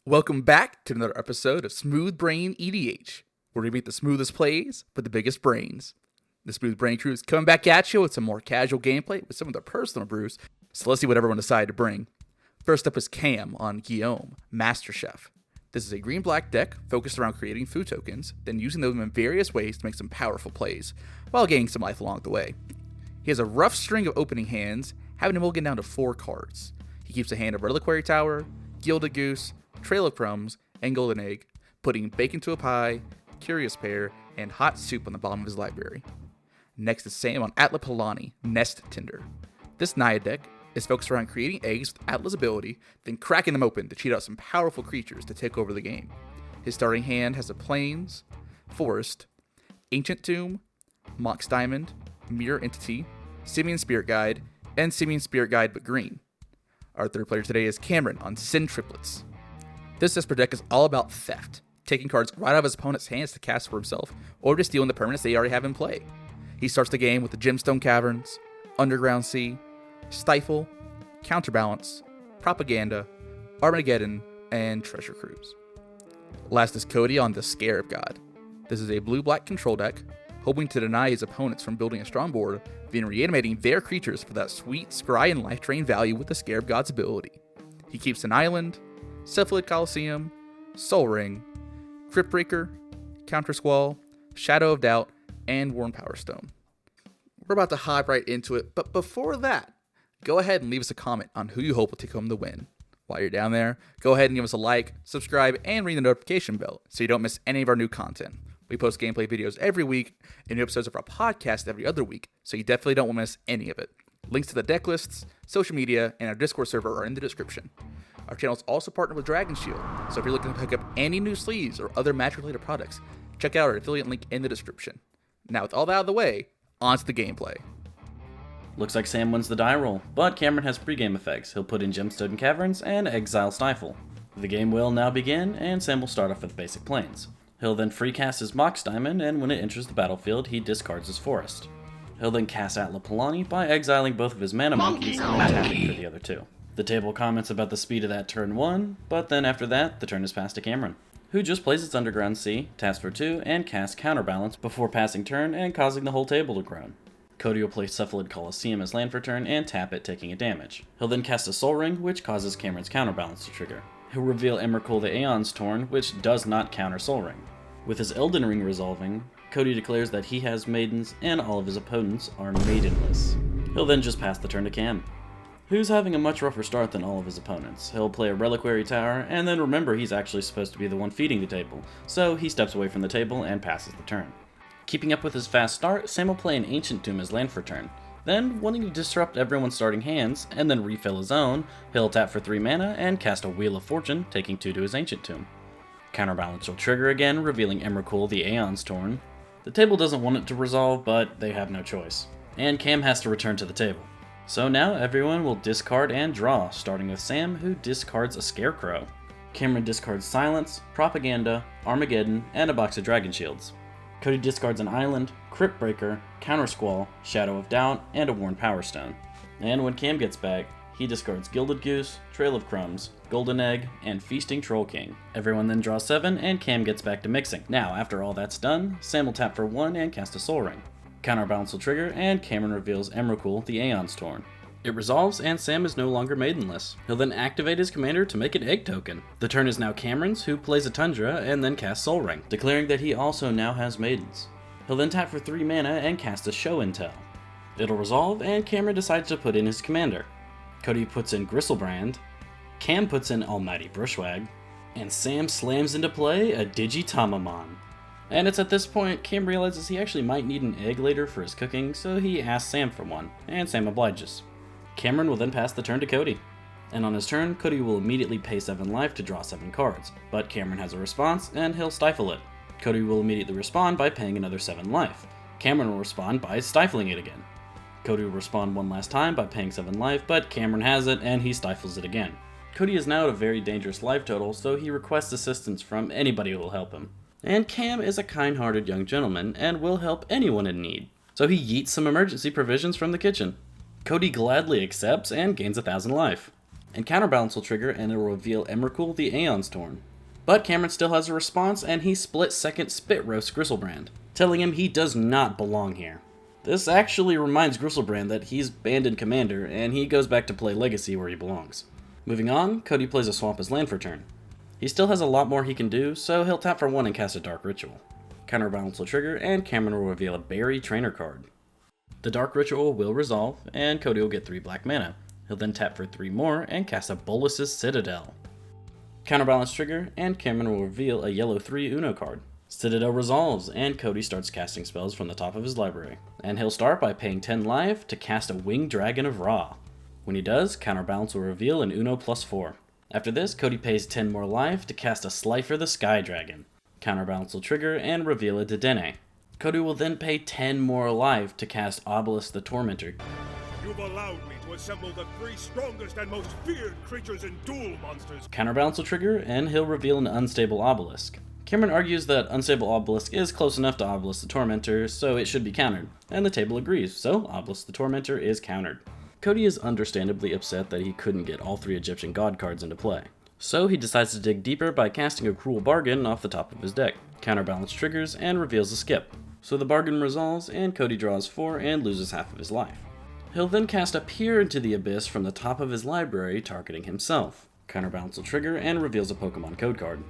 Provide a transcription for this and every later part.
Welcome back to another episode of SmoothBrainEDH, where we make the smoothest plays with the biggest brains. The Smooth Brain crew is coming back at you with some more casual gameplay with some of their personal brews, so let's see what everyone decided to bring. First up is Cam on Gyome, Master Chef. This is a green-black deck focused around creating food tokens, then using them in various ways to make some powerful plays, while gaining some life along the way. He has a rough string of opening hands, having to mulligan down to 4 cards. He keeps a hand of Reliquary Tower, Gilded Goose, Trail of Crumbs, and Golden Egg, putting Bacon to a Pie, Curious Pear, and Hot Soup on the bottom of his library. Next is Sam on Atla Palani, Nest Tinder. This Naya deck is focused around creating eggs with Atla's ability, then cracking them open to cheat out some powerful creatures to take over the game. His starting hand has a Plains, Forest, Ancient Tomb, Mox Diamond, Mirror Entity, Simian Spirit Guide, and Simian Spirit Guide but green. Our third player today is Cameron on Sen Triplets. This Esper deck is all about theft, taking cards right out of his opponent's hands to cast for himself, or just stealing the permanents they already have in play. He starts the game with the Gemstone Caverns, Underground Sea, Stifle, Counterbalance, Propaganda, Armageddon, and Treasure Cruise. Last is Cody on the Scarab God. This is a blue-black control deck, hoping to deny his opponents from building a strong board, then reanimating their creatures for that sweet scry and life drain value with the Scarab God's ability. He keeps an island, Cephalid Coliseum, Soul Ring, Cryptbreaker, Countersquall, Shadow of Doubt, and Worn Power Stone. We're about to hop right into it, but before that, go ahead and leave us a comment on who you hope will take home the win. While you're down there, go ahead and give us a like, subscribe, and ring the notification bell so you don't miss any of our new content. We post gameplay videos every week and new episodes of our podcast every other week, so you definitely don't want to miss any of it. Links to the deck lists, social media, and our Discord server are in the description. Our channel is also partnered with Dragon Shield, so if you're looking to pick up any new sleeves or other Magic-related products, check out our affiliate link in the description. Now with all that out of the way, on to the gameplay. Looks like Sam wins the die roll, but Cameron has pregame effects. He'll put in Gemstone Caverns and exile Stifle. The game will now begin, and Sam will start off with basic planes. He'll then free cast his Mox Diamond, and when it enters the battlefield, he discards his Forest. He'll then cast Atla Palani by exiling both of his mana monkeys and then tapping for the other 2. The table comments about the speed of that turn 1, but then after that, the turn is passed to Cameron, who just plays its Underground Sea, taps for 2, and casts Counterbalance before passing turn and causing the whole table to groan. Cody will play Cephalid Coliseum as land for turn and tap it, taking a damage. He'll then cast a Soul Ring, which causes Cameron's Counterbalance to trigger. He'll reveal Emrakul the Aeon's Torn, which does not counter Soul Ring. With his Elden Ring resolving, Cody declares that he has maidens and all of his opponents are maidenless. He'll then just pass the turn to Cam, who's having a much rougher start than all of his opponents. He'll play a Reliquary Tower, and then remember he's actually supposed to be the one feeding the table, so he steps away from the table and passes the turn. Keeping up with his fast start, Sam will play an Ancient Tomb as land for turn. Then, wanting to disrupt everyone's starting hands, and then refill his own, he'll tap for 3 mana and cast a Wheel of Fortune, taking 2 to his Ancient Tomb. Counterbalance will trigger again, revealing Emrakul the Aeon's Torn. The table doesn't want it to resolve, but they have no choice. And Cam has to return to the table. So now everyone will discard and draw, starting with Sam, who discards a Scarecrow. Cameron discards Silence, Propaganda, Armageddon, and a box of Dragon Shields. Cody discards an Island, Cryptbreaker, Countersquall, Shadow of Doubt, and a Worn Power Stone. And when Cam gets back, he discards Gilded Goose, Trail of Crumbs, Golden Egg, and Feasting Troll King. Everyone then draws 7, and Cam gets back to mixing. Now, after all that's done, Sam will tap for 1 and cast a Soul Ring. Counterbalance will trigger, and Cameron reveals Emrakul the Aeon's Torn. It resolves, and Sam is no longer maidenless. He'll then activate his commander to make an egg token. The turn is now Cameron's, who plays a Tundra and then casts Soul Ring, declaring that he also now has maidens. He'll then tap for 3 mana and cast a Show and Tell. It'll resolve, and Cameron decides to put in his commander. Cody puts in Gristlebrand, Cam puts in Almighty Brushwag, and Sam slams into play a Digitamamon. And it's at this point Cam realizes he actually might need an egg later for his cooking, so he asks Sam for one, and Sam obliges. Cameron will then pass the turn to Cody. And on his turn, Cody will immediately pay 7 life to draw 7 cards, but Cameron has a response, and he'll stifle it. Cody will immediately respond by paying another 7 life. Cameron will respond by stifling it again. Cody will respond one last time by paying 7 life, but Cameron has it, and he stifles it again. Cody is now at a very dangerous life total, so he requests assistance from anybody who will help him. And Cam is a kind-hearted young gentleman, and will help anyone in need. So he yeets some emergency provisions from the kitchen. Cody gladly accepts and gains 1,000 life. And Counterbalance will trigger and it will reveal Emrakul the Aeon's Torn. But Cameron still has a response and he split-second spit roasts Gristlebrand, telling him he does not belong here. This actually reminds Gristlebrand that he's banned in Commander and he goes back to play Legacy where he belongs. Moving on, Cody plays a Swamp as land for turn. He still has a lot more he can do, so he'll tap for 1 and cast a Dark Ritual. Counterbalance will trigger and Cameron will reveal a Berry Trainer card. The Dark Ritual will resolve and Cody will get 3 black mana. He'll then tap for 3 more and cast a Bolus's Citadel. Counterbalance trigger and Cameron will reveal a yellow 3 Uno card. Citadel resolves and Cody starts casting spells from the top of his library. And he'll start by paying 10 life to cast a Winged Dragon of Ra. When he does, Counterbalance will reveal an Uno +4. After this, Cody pays 10 more life to cast a Slifer the Sky Dragon. Counterbalance will trigger and reveal a Dedenne. Cody will then pay 10 more life to cast Obelisk the Tormentor. You've allowed me to assemble the 3 strongest and most feared creatures in Duel Monsters. Counterbalance will trigger and he'll reveal an Unstable Obelisk. Cameron argues that Unstable Obelisk is close enough to Obelisk the Tormentor, so it should be countered, and the table agrees, so Obelisk the Tormentor is countered. Cody is understandably upset that he couldn't get all 3 Egyptian God cards into play. So he decides to dig deeper by casting a Cruel Bargain off the top of his deck. Counterbalance triggers and reveals a skip. So the bargain resolves and Cody draws 4 and loses half of his life. He'll then cast a Peer into the Abyss from the top of his library, targeting himself. Counterbalance will trigger and reveals a Pokemon code card.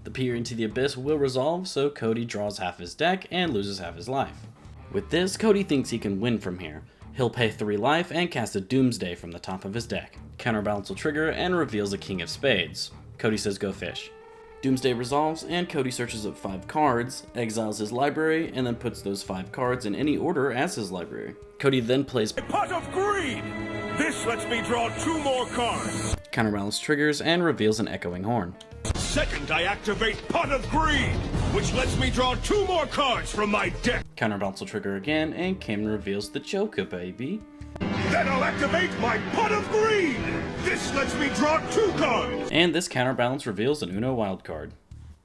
The Peer into the Abyss will resolve, so Cody draws half his deck and loses half his life. With this, Cody thinks he can win from here. He'll pay 3 life and cast a Doomsday from the top of his deck. Counterbalance will trigger and reveals a King of Spades. Cody says go fish. Doomsday resolves and Cody searches up 5 cards, exiles his library, and then puts those 5 cards in any order as his library. Cody then plays A Pot of Greed! This lets me draw 2 more cards. Counterbalance triggers and reveals an Echoing Horn. Second, I activate Pot of Greed, which lets me draw 2 more cards from my deck. Counterbalance will trigger again and Cameron reveals the Joker baby. Then I'll activate my Pot of Greed! This lets me draw 2 cards! And this Counterbalance reveals an Uno wildcard.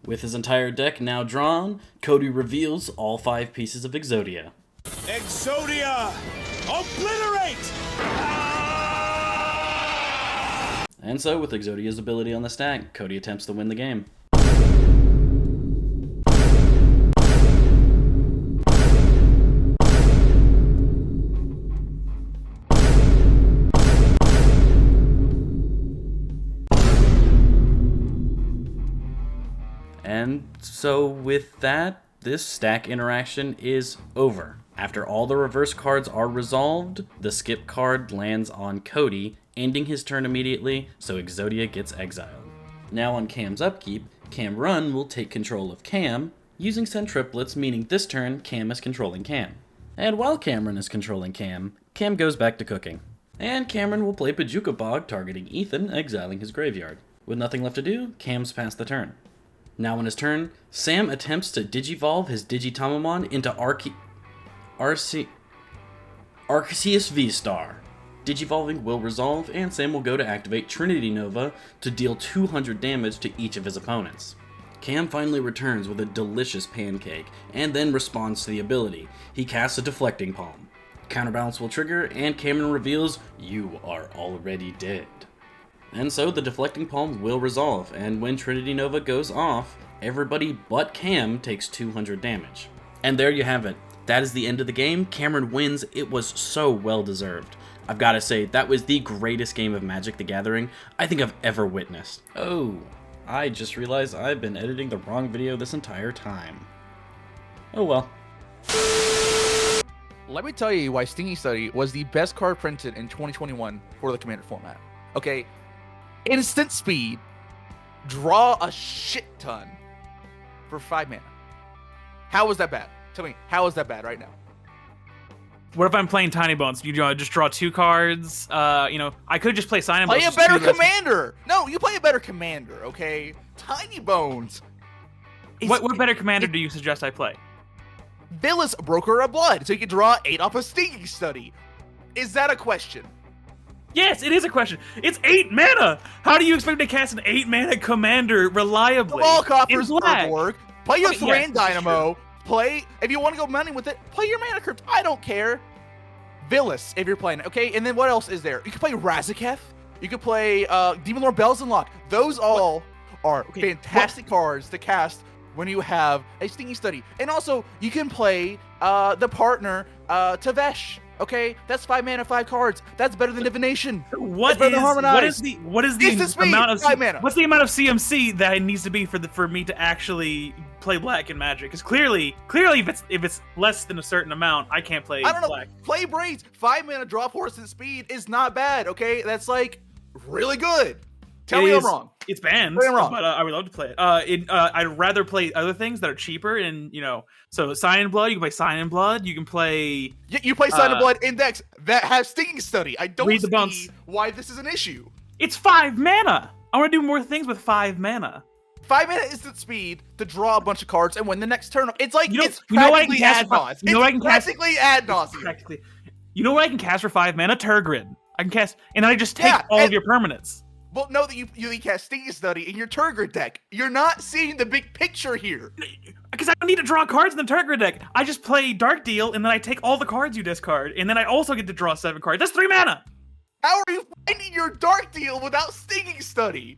With his entire deck now drawn, Cody reveals all 5 pieces of Exodia. Exodia! Obliterate! And so, with Exodia's ability on the stack, Cody attempts to win the game. And so with that, this stack interaction is over. After all the reverse cards are resolved, the skip card lands on Cody, ending his turn immediately, so Exodia gets exiled. Now on Cam's upkeep, Cam Run will take control of Cam, using Sen Triplets, meaning this turn Cam is controlling Cam. And while Cameron is controlling Cam, Cam goes back to cooking. And Cameron will play Pajuka Bog, targeting Ethan, exiling his graveyard. With nothing left to do, Cam's passed the turn. Now on his turn, Sam attempts to Digivolve his Digitamamon into Arceus V-Star. Digivolving will resolve, and Sam will go to activate Trinity Nova to deal 200 damage to each of his opponents. Cam finally returns with a delicious pancake, and then responds to the ability. He casts a Deflecting Palm. Counterbalance will trigger, and Cameron reveals, "You are already dead." And so the Deflecting Palm will resolve, and when Trinity Nova goes off, everybody but Cam takes 200 damage. And there you have it. That is the end of the game. Cameron wins. It was so well deserved. I've got to say, that was the greatest game of Magic the Gathering I think I've ever witnessed. Oh, I just realized I've been editing the wrong video this entire time. Oh well. Let me tell you why Stingy Study was the best card printed in 2021 for the Commander format. Okay, instant speed, draw a shit ton for 5 mana. How was that bad? Tell me, how is that bad right now? What if I'm playing Tiny Bones? You just draw 2 cards. I could just play Sign and Play a better commander. No, you play a better commander. Okay, Tiny Bones. What better commander do you suggest I play? Villas Broker of Blood, so you can draw 8 off a Stingy Study. Is that a question? Yes, it is a question. It's 8 mana. How do you expect to cast an 8 mana commander reliably? All coffers in black. Urborg. Play your Okay, Thran yes, this is Dynamo. Play, if you want to go money with it, play your Mana Crypt. I don't care. Villas, if you're playing it, okay? And then what else is there? You can play Razaketh. You could play Demon Lord Bells Unlock. Those all are fantastic cards to cast when you have a Stinging Study. And also, you can play the partner Tavesh. Okay, that's 5 mana, 5 cards. That's better than Divination. What is the amount of 5 mana. What's the amount of CMC that it needs to be for me to actually play black in Magic? Because clearly, if it's less than a certain amount, I can't play black. I don't know. Play Braids. 5 mana, drop Horse and Speed is not bad. Okay, that's like really good. Tell me I'm wrong. It's banned, I'm wrong. but I would love to play it. I'd rather play other things that are cheaper, and so Sign in Blood. You can play Sign in Blood. You can play. You play Sign in Blood Index that has Stinging Study. I don't Read the see Bones. why this is an issue. It's 5 mana. I want to do more things with 5 mana. 5 mana instant speed to draw a bunch of cards and win the next turn. It's like it's practically ad nauseam. You know what I can cast? Practically ad nauseam. Practically. You know what I can cast for 5 mana? Turgid. I can cast, and then I just take all of your permanents. Well, know that you cast Stinging Study in your Turgid deck. You're not seeing the big picture here. Because I don't need to draw cards in the Turgid deck. I just play Dark Deal, and then I take all the cards you discard, and then I also get to draw 7 cards. That's 3 mana. How are you finding your Dark Deal without Stinging Study?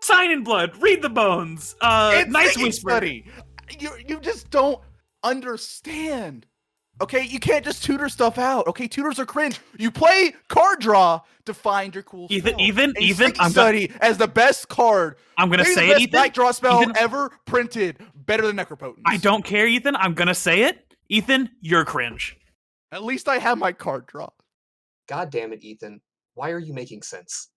Sign in Blood, Read the Bones, Nice Whisper. Study. You just don't understand. Okay, you can't just tutor stuff out. Okay, tutors are cringe. You play card draw to find your cool spell. Ethan, I'm Study as the best card. I'm gonna say the best it, Ethan. Black draw spell Ethan, ever printed, better than Necropotence. I don't care, Ethan. I'm gonna say it. Ethan, you're cringe. At least I have my card draw. God damn it, Ethan. Why are you making sense?